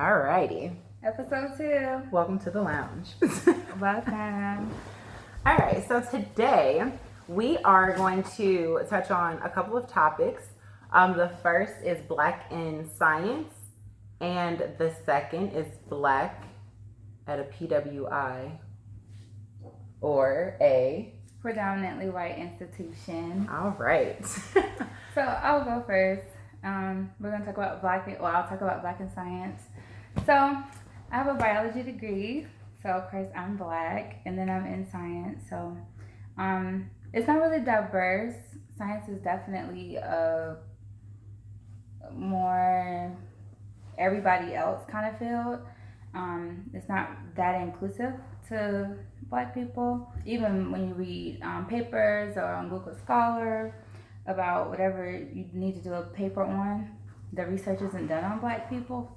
Alrighty. Episode 2. Welcome to the lounge. Welcome. Alright, so today we are going to touch on a couple of topics. The first is Black in Science, and the second is Black at a PWI or a Predominantly white institution. Alright. So I'll go first. We're going to talk about I'll talk about Black in Science. So I have a biology degree, so of course I'm Black, and then I'm in science. So it's not really diverse. Science is definitely a more everybody else kind of field. It's not that inclusive to Black people. Even when you read papers or on Google Scholar about whatever you need to do a paper on, the research isn't done on Black people,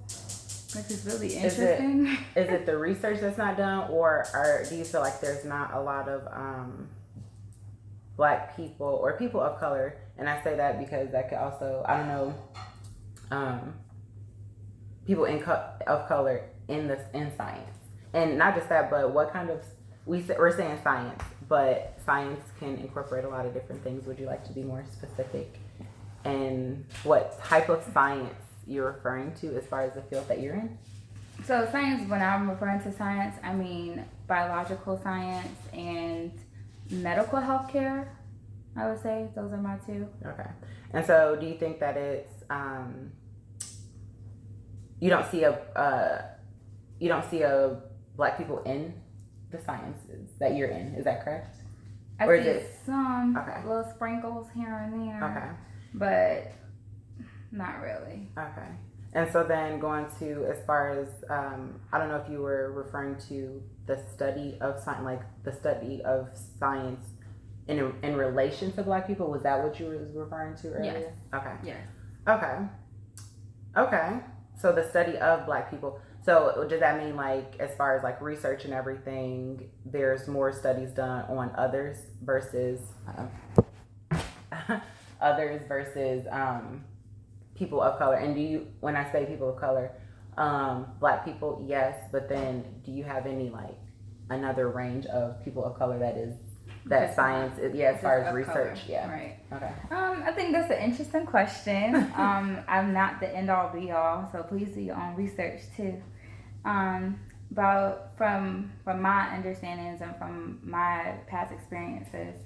which is really interesting. Is it the research that's not done, or do you feel like there's not a lot of Black people or people of color? And I say that because that could also, I don't know, people of color in science, and not just that, but what kind of we're saying science, but science can incorporate a lot of different things. Would you like to be more specific and what type of science you're referring to as far as the field that you're in? So science, when I'm referring to science, I mean biological science and medical healthcare. I would say those are my two. Okay. And so do you think that it's you don't see a Black people in the sciences that you're in, is that correct? I see some little sprinkles here and there. Okay. But not really. Okay. And so then going to as far as I don't know if you were referring to the study of science, like the study of science in relation to Black people. Was that what you were referring to earlier? Yes. Okay. Yes. Okay. So the study of Black people. So does that mean, like, as far as like research and everything, there's more studies done on others versus people of color? And when I say people of color, Black people, yes, but then do you have any like another range of people of color that science is, as far as research? Color. Yeah. Right. Okay. I think that's an interesting question. I'm not the end all be all, so please do your own research too. But from my understandings and from my past experiences,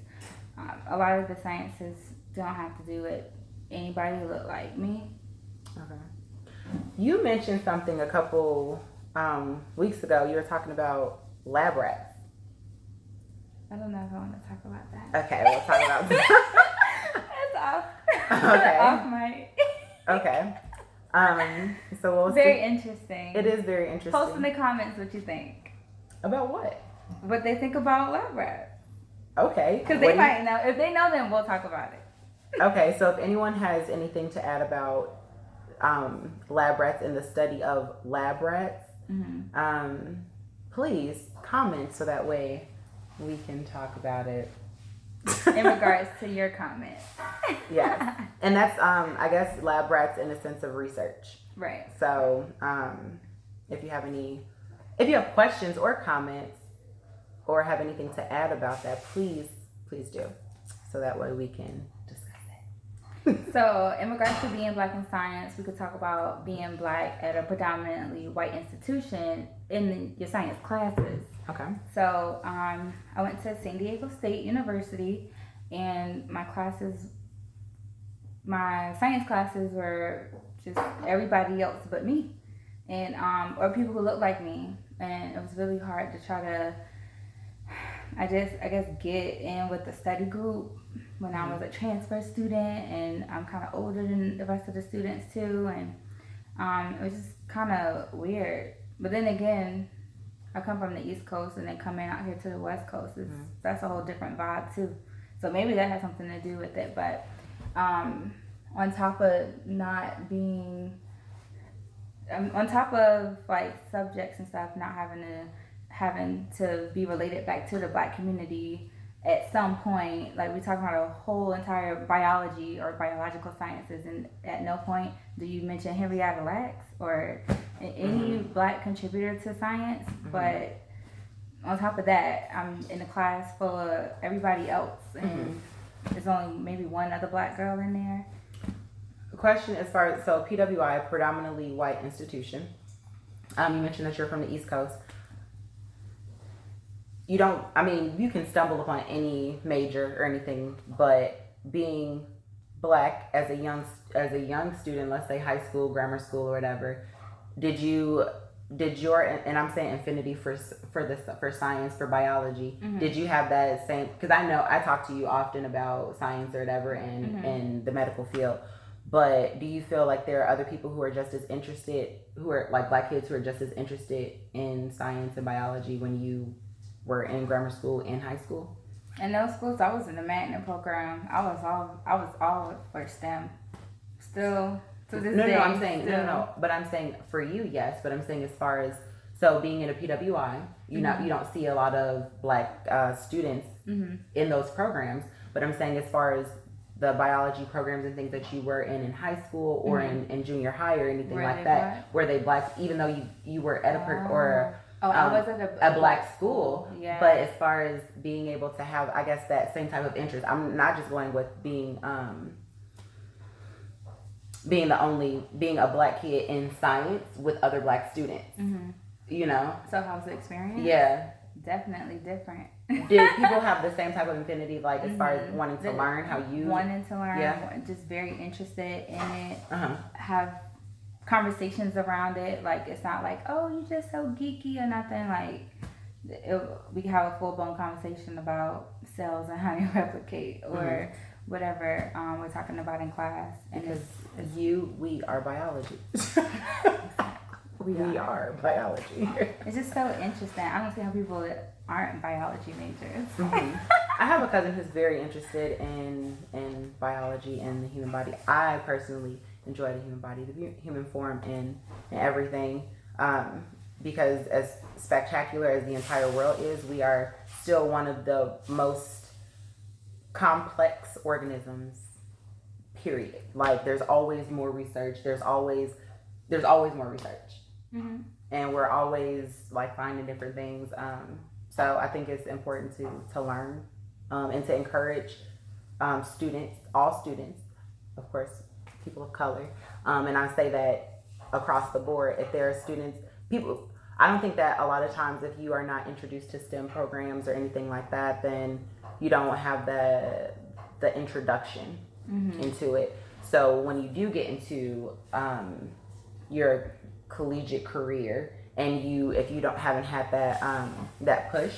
a lot of the sciences don't have to do with anybody who look like me. Okay. You mentioned something a couple weeks ago. You were talking about lab rats. I don't know if I want to talk about that. Okay, we'll talk about that. It's off. Okay. Off mic. Okay. So we'll very interesting. It is very interesting. Post in the comments what you think. About what? What they think about lab rats. Okay. Because they might know. If they know, then we'll talk about it. Okay, so if anyone has anything to add about lab rats and the study of lab rats, please comment so that way we can talk about it. In regards to your comment. Yes. And that's, I guess, lab rats in the sense of research. Right. So if you have questions or comments or have anything to add about that, please do. So that way we can discuss it. So in regards to being Black in science, we could talk about being Black at a predominantly white institution in your science classes. Okay. So I went to San Diego State University, and my science classes were just everybody else but me, and or people who look like me, and it was really hard to try to, I guess get in with the study group when I was a transfer student, and I'm kind of older than the rest of the students too, and it was just kind of weird. But then again, I come from the East Coast and then coming out here to the West Coast, that's a whole different vibe too. So maybe that has something to do with it. But on top of like subjects and stuff, not having to be related back to the Black community at some point, like we talking about a whole entire biology or biological sciences, and at no point do you mention Henrietta Lacks or any black contributor to science, but on top of that, I'm in a class full of everybody else, and there's only maybe one other black girl in there. Question as far as, so PWI, predominantly white institution. You mentioned that you're from the East Coast. You don't, I mean, you can stumble upon any major or anything, but being black as a young student, let's say high school, grammar school, or whatever, did your, and I'm saying infinity for science, for biology, did you have that same, because I know I talk to you often about science or whatever and the medical field, but do you feel like there are other people who are just as interested, who are like black kids who are just as interested in science and biology when you were in grammar school and high school? In those schools, I was in the magnet program. I was all for STEM. Still to this day. I'm saying no. But I'm saying for you, yes. But I'm saying as far as, so being in a PWI, you don't see a lot of black students in those programs. But I'm saying as far as the biology programs and things that you were in high school or in junior high or anything like that, were they black? Even though you were at I was at a black school, but as far as being able to have, I guess, that same type of interest, I'm not just going with being a black kid in science with other black students, you know? So how's the experience? Yeah. Definitely different. Did people have the same type of infinity, like as far as wanting to learn how you... Wanting to learn, just very interested in it, have conversations around it. Like, it's not like, oh, you're just so geeky or nothing. Like, we can have a full-blown conversation about cells and how they replicate or whatever we're talking about in class. And because we are biology. we are biology. It's just so interesting. I don't see how people aren't biology majors. I have a cousin who's very interested in biology and the human body. I personally enjoy the human body, the human form, and everything, because as spectacular as the entire world is, we are still one of the most complex organisms, period. Like, there's always more research, there's always more research, and we're always like finding different things, so I think it's important to learn and to encourage all students, of course, people of color, and I say that across the board. If there are people, I don't think that a lot of times if you are not introduced to STEM programs or anything like that, then you don't have the introduction into it. So when you do get into your collegiate career, and if you haven't had that push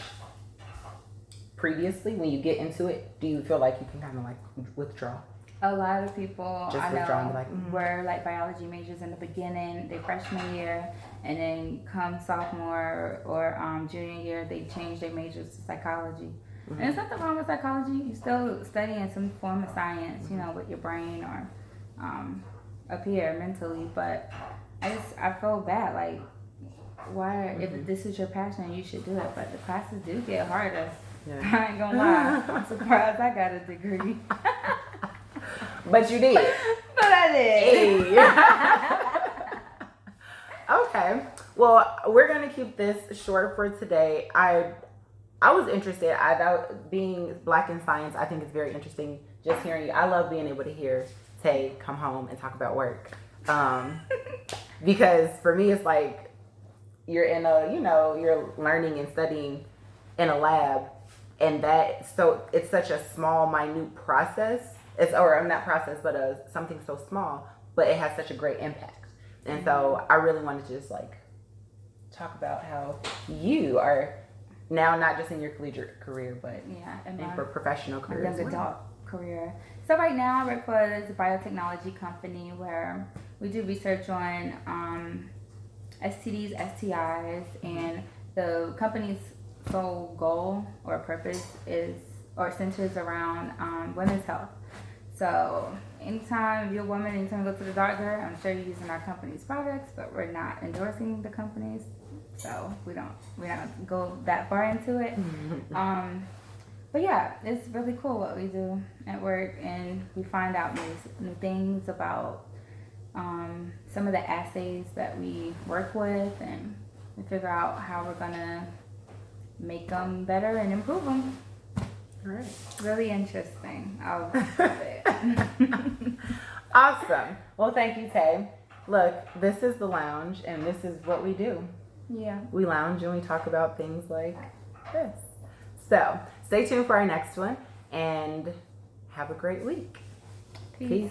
previously, when you get into it, do you feel like you can kind of like withdraw? A lot of people just I know were like biology majors in the beginning, their freshman year, and then come sophomore or junior year, they change their majors to psychology. And there's nothing wrong with psychology. You still studying some form of science, you know, with your brain or up here mentally. But I feel bad, like, why, if this is your passion, you should do it. But the classes do get harder. Yeah. I ain't gonna lie. I'm surprised I got a degree. But you did. But I did. Hey. Okay. Well, we're gonna keep this short for today. I was interested. I thought, being black in science, I think it's very interesting just hearing you. I love being able to hear Tay come home and talk about work. Because for me, it's like you're in you're learning and studying in a lab, and so it's such a small, minute process. Something so small, but it has such a great impact. And so I really wanted to just like talk about how you are now not just in your collegiate career, but in for professional career as well. Adult career. So right now I work for a biotechnology company where we do research on STDs, STIs, and the company's sole goal or purpose centers around women's health. So anytime you're a woman, anytime you go to the doctor, I'm sure you're using our company's products, but we're not endorsing the companies, so we don't go that far into it. But yeah, it's really cool what we do at work, and we find out new things about some of the assays that we work with, and we figure out how we're gonna make them better and improve them. All right. Really interesting. I love it. Awesome. Well, thank you, Tay. Look, this is the lounge, and this is what we do. Yeah. We lounge and we talk about things like this. So stay tuned for our next one, and have a great week. Peace.